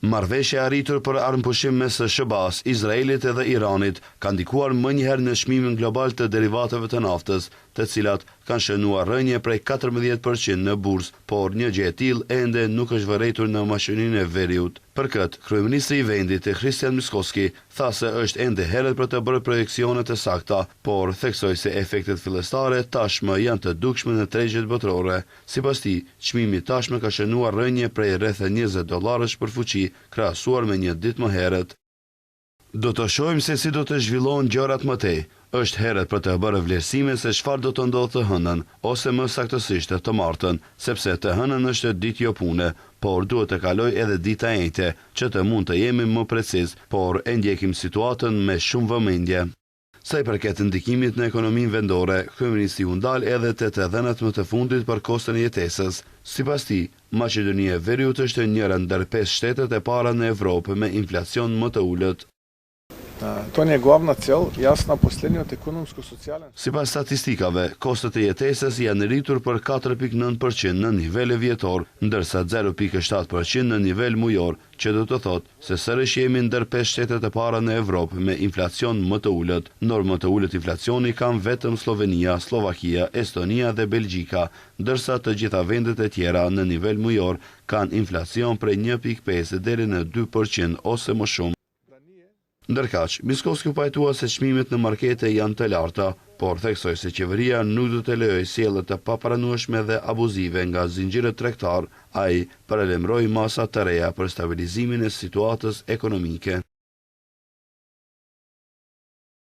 Marrëveshja e arritur për armëpushim mes SBA-s, Izraelit dhe Iranit ka ndikuar më njëherë në çmimin global të derivateve të naftës, të cilat kanë shënuar rënje prej 14% në bursë, por një gjë e tillë ende nuk është vërejtur në mashininë e veriut. Për këtë, kryeministri i vendit, Christian Miskovski, tha se është ende herët për të bërë projekcione të sakta, por theksoi se efektet fillestare tashmë janë të dukshme në tregjet botërore. Sipas tij, çmimi tashmë ka shënuar rënje prej rreth $20 për fuqi, krahasuar me një ditë më herët. Do të shohim se si do të zhvillohen gjërat më tej. Është herët për të bërë vlerësime se çfarë do të ndodhë të hënën, ose më saktësisht të martën, sepse të hënën është ditë jo pune, por duhet të kaloj edhe dita e njëjtë, që të mund të jemi më preciz, por e ndjekim situatën me shumë vëmendje. Sa i përket ndikimit në ekonominë vendore, kryeministri u ndal edhe te të dhënat më të fundit për koston e jetesës. Sipas tij, Maqedonia e Veriut është njëra ndër 5 shtetet e para në Evropë me inflacion më të ulët. To një главна цел, jasna последниот ekonomsko-socialen. Sipas statistikave, kostot e jetesës janë rritur për 4.9% në nivel vjetor, ndërsa 0.7% në nivel mujor, që do të thotë se sërish jemi ndër 5 shtetet e para në Evropë me inflacion më të ulët. Normë më të ulët inflacioni kanë vetëm Slovenia, Slovakia, Estonia dhe Belgjika, ndërsa të gjitha vendet e tjera në nivel mujor kanë inflacion prej 1.5 deri në 2% ose më shumë. Ndërkaq, Miskovski pajtua se çmimet në markete janë të larta, por theksoi se qeveria nuk do të lejojë sjellje të papranueshme dhe abuzive nga zinxhirët tregtar. Ai paralajmëroi masa të reja për stabilizimin e situatës ekonomike.